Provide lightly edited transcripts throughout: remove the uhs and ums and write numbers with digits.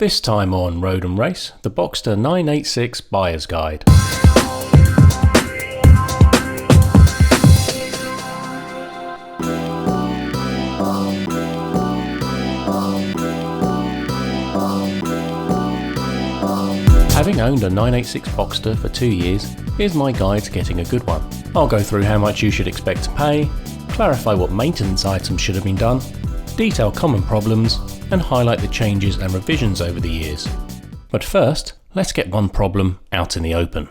This time on Road and Race, the Boxster 986 Buyer's Guide. Having owned a 986 Boxster for 2 years, here's my guide to getting a good one. I'll go through how much you should expect to pay, clarify what maintenance items should have been done, detail common problems, and highlight the changes and revisions over the years. But first, let's get one problem out in the open.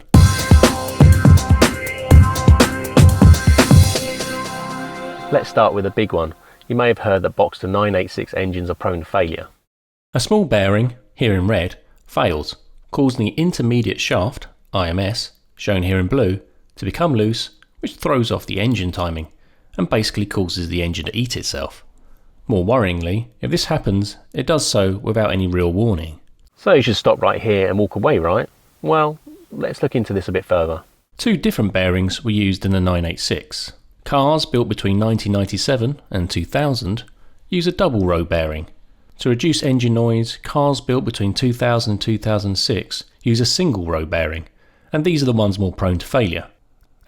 Let's start with a big one. You may have heard that Boxster 986 engines are prone to failure. A small bearing, here in red, fails, causing the intermediate shaft, IMS, shown here in blue, to become loose, which throws off the engine timing, and basically causes the engine to eat itself. More worryingly, if this happens, it does so without any real warning. So you should stop right here and walk away, right? Well, let's look into this a bit further. Two different bearings were used in the 986. Cars built between 1997 and 2000 use a double row bearing. To reduce engine noise, cars built between 2000 and 2006 use a single row bearing, and these are the ones more prone to failure.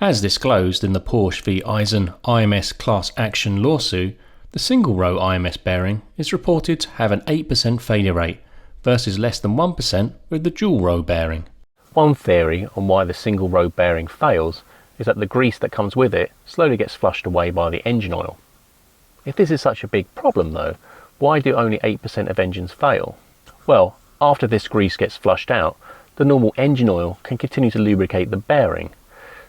As disclosed in the Porsche v Eisen IMS class action lawsuit, the single row IMS bearing is reported to have an 8% failure rate versus less than 1% with the dual row bearing. One theory on why the single row bearing fails is that the grease that comes with it slowly gets flushed away by the engine oil. If this is such a big problem though, why do only 8% of engines fail? Well, after this grease gets flushed out, the normal engine oil can continue to lubricate the bearing.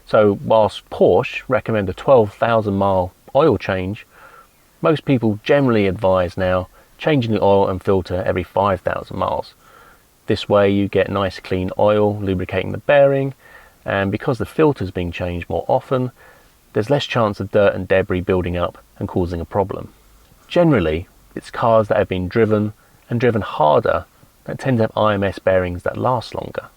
So whilst Porsche recommend a 12,000 mile oil change, most people generally advise now changing the oil and filter every 5,000 miles. This way you get nice clean oil lubricating the bearing, and because the filter is being changed more often, there's less chance of dirt and debris building up and causing a problem. Generally, it's cars that have been driven and driven harder that tend to have IMS bearings that last longer.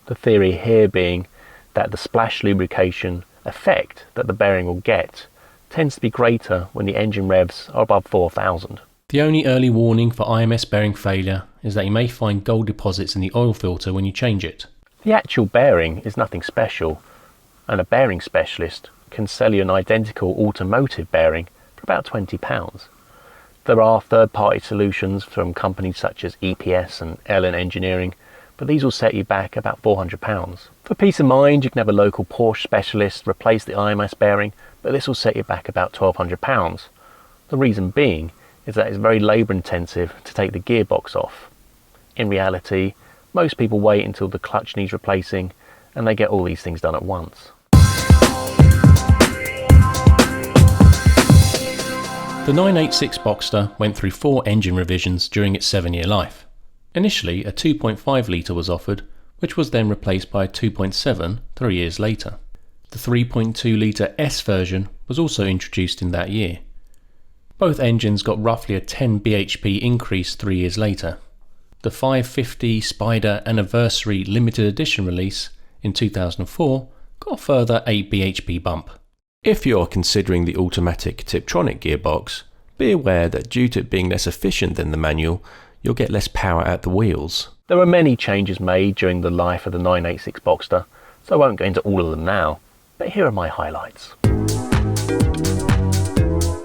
The theory here being that the splash lubrication effect that the bearing will get tends to be greater when the engine revs are above 4,000. The only early warning for IMS bearing failure is that you may find gold deposits in the oil filter when you change it. The actual bearing is nothing special, and a bearing specialist can sell you an identical automotive bearing for about £20. There are third-party solutions from companies such as EPS and Ellen Engineering, but these will set you back about £400. For peace of mind, you can have a local Porsche specialist replace the IMS bearing, but this will set you back about £1,200. The reason being is that it's very labour intensive to take the gearbox off. In reality, most people wait until the clutch needs replacing and they get all these things done at once. The 986 Boxster went through 4 engine revisions during its 7-year life. Initially, a 2.5 litre was offered, which was then replaced by a 2.7 3 years later. The 3.2 litre S version was also introduced in that year. Both engines got roughly a 10 bhp increase 3 years later. The 550 Spider Anniversary Limited Edition release in 2004 got a further 8 bhp bump. If you're considering the automatic Tiptronic gearbox, be aware that due to it being less efficient than the manual, you'll get less power at the wheels. There were many changes made during the life of the 986 Boxster, so I won't go into all of them now, but here are my highlights.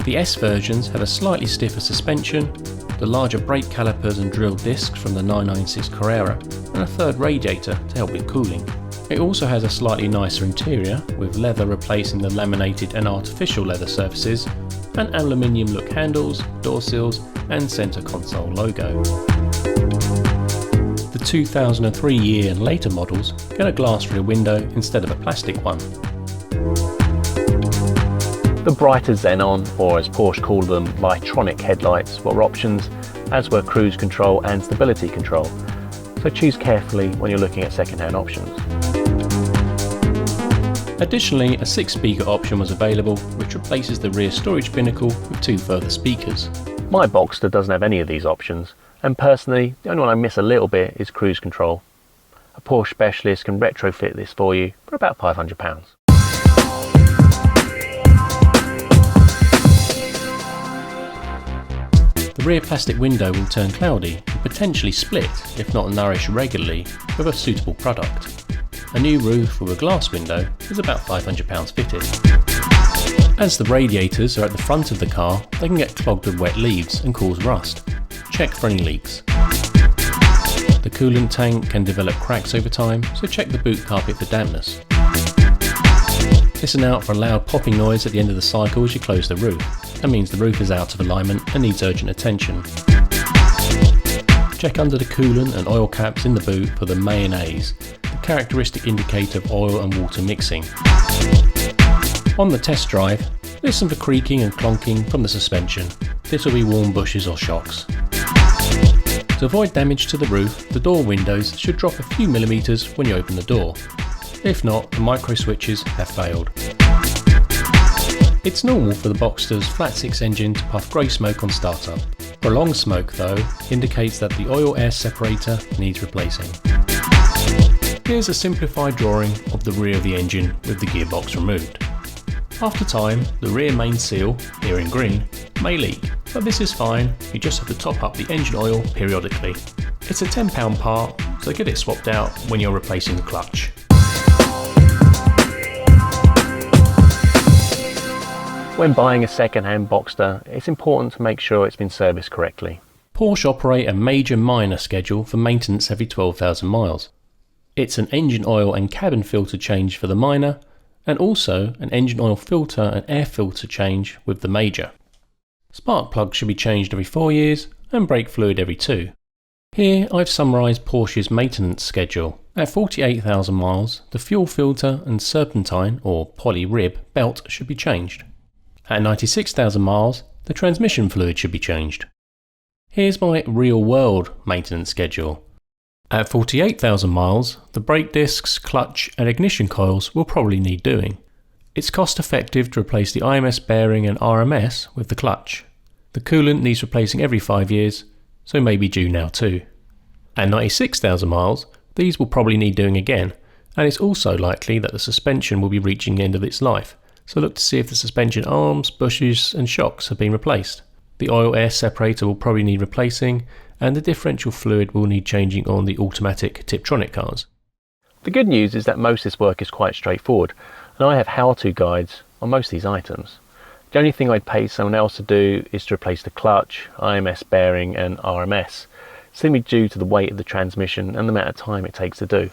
The S versions have a slightly stiffer suspension, the larger brake calipers and drilled discs from the 996 Carrera, and a third radiator to help with cooling. It also has a slightly nicer interior, with leather replacing the laminated and artificial leather surfaces, and aluminium look handles, door sills, and centre console logo. The 2003 year and later models get a glass rear window instead of a plastic one. The brighter xenon, or as Porsche called them, Lightronic headlights were options, as were cruise control and stability control, so choose carefully when you're looking at second-hand options. Additionally, a 6-speaker option was available, which replaces the rear storage binnacle with 2 further speakers. My Boxster doesn't have any of these options, and personally, the only one I miss a little bit is cruise control. A Porsche specialist can retrofit this for you for about £500. The rear plastic window will turn cloudy and potentially split if not nourished regularly with a suitable product. A new roof with a glass window is about £500 fitted. As the radiators are at the front of the car, they can get clogged with wet leaves and cause rust. Check for any leaks. The coolant tank can develop cracks over time, so check the boot carpet for dampness. Listen out for a loud popping noise at the end of the cycle as you close the roof. That means the roof is out of alignment and needs urgent attention. Check under the coolant and oil caps in the boot for the mayonnaise, the characteristic indicator of oil and water mixing. On the test drive, listen for creaking and clonking from the suspension. This will be worn bushes or shocks. To avoid damage to the roof, the door windows should drop a few millimetres when you open the door. If not, the micro switches have failed. It's normal for the Boxster's flat 6 engine to puff grey smoke on startup. Prolonged smoke, though, indicates that the oil-air separator needs replacing. Here's a simplified drawing of the rear of the engine with the gearbox removed. After time, the rear main seal, here in green, may leak, but this is fine, you just have to top up the engine oil periodically. It's a £10 part, so get it swapped out when you're replacing the clutch. When buying a second-hand Boxster, it's important to make sure it's been serviced correctly. Porsche operate a major minor schedule for maintenance every 12,000 miles. It's an engine oil and cabin filter change for the minor, and also an engine oil filter and air filter change with the major. Spark plugs should be changed every 4 years and brake fluid every 2. Here I've summarised Porsche's maintenance schedule. At 48,000 miles, the fuel filter and serpentine or poly rib belt should be changed. At 96,000 miles, the transmission fluid should be changed. Here's my real-world maintenance schedule. At 48,000 miles, the brake discs, clutch and ignition coils will probably need doing. It's cost effective to replace the IMS bearing and RMS with the clutch. The coolant needs replacing every 5 years, so may be due now too. At 96,000 miles, these will probably need doing again, and it's also likely that the suspension will be reaching the end of its life, so look to see if the suspension arms, bushes and shocks have been replaced. The oil-air separator will probably need replacing, and the differential fluid will need changing on the automatic Tiptronic cars. The good news is that most of this work is quite straightforward, and I have how-to guides on most of these items. The only thing I'd pay someone else to do is to replace the clutch, IMS bearing and RMS, simply due to the weight of the transmission and the amount of time it takes to do.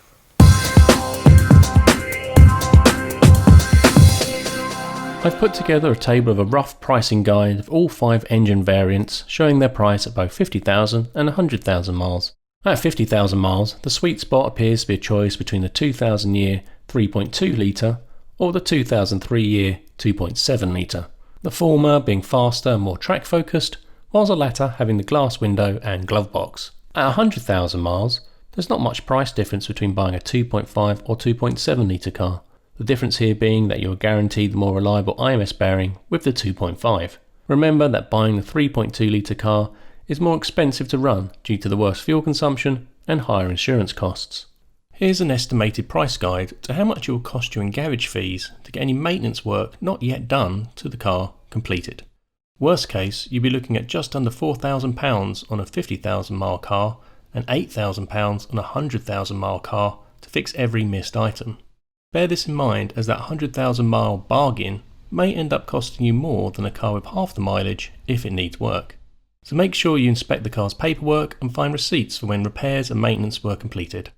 I've put together a table of a rough pricing guide of all 5 engine variants showing their price at both 50,000 and 100,000 miles. At 50,000 miles, the sweet spot appears to be a choice between the 2000 year 3.2 litre or the 2003 year 2.7 litre, the former being faster and more track focused, whilst the latter having the glass window and glove box. At 100,000 miles, there's not much price difference between buying a 2.5 or 2.7 litre car. The difference here being that you are guaranteed the more reliable IMS bearing with the 2.5. Remember that buying the 3.2 litre car is more expensive to run due to the worse fuel consumption and higher insurance costs. Here's an estimated price guide to how much it will cost you in garage fees to get any maintenance work not yet done to the car completed. Worst case, you'll be looking at just under £4,000 on a 50,000 mile car and £8,000 on a 100,000 mile car to fix every missed item. Bear this in mind, as that 100,000 mile bargain may end up costing you more than a car with half the mileage if it needs work. So make sure you inspect the car's paperwork and find receipts for when repairs and maintenance were completed.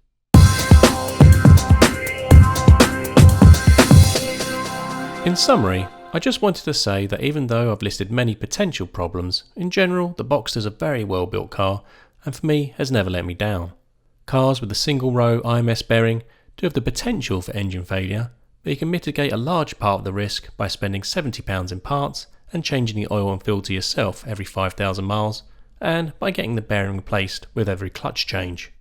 In summary, I just wanted to say that even though I've listed many potential problems, in general the Boxster's a very well built car and for me has never let me down. Cars with a single row IMS bearing do have the potential for engine failure, but you can mitigate a large part of the risk by spending £70 in parts and changing the oil and filter yourself every 5,000 miles, and by getting the bearing replaced with every clutch change.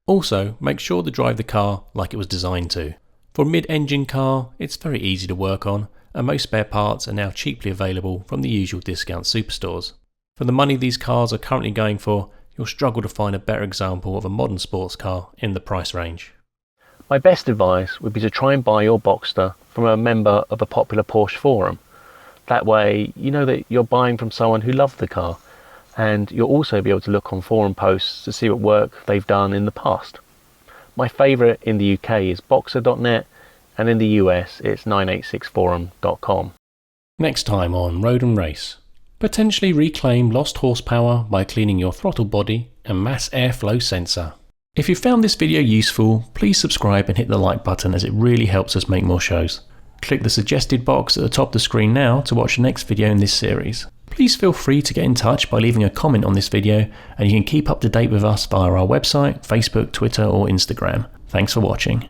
Also, make sure to drive the car like it was designed to. For a mid-engine car, it's very easy to work on, and most spare parts are now cheaply available from the usual discount superstores. For the money these cars are currently going for, you'll struggle to find a better example of a modern sports car in the price range. My best advice would be to try and buy your Boxster from a member of a popular Porsche forum. That way, you know that you're buying from someone who loved the car, and you'll also be able to look on forum posts to see what work they've done in the past. My favourite in the UK is Boxster.net, and in the US it's 986forum.com. Next time on Road and Race. Potentially reclaim lost horsepower by cleaning your throttle body and mass airflow sensor. If you found this video useful, please subscribe and hit the like button, as it really helps us make more shows. Click the suggested box at the top of the screen now to watch the next video in this series. Please feel free to get in touch by leaving a comment on this video, and you can keep up to date with us via our website, Facebook, Twitter or Instagram. Thanks for watching.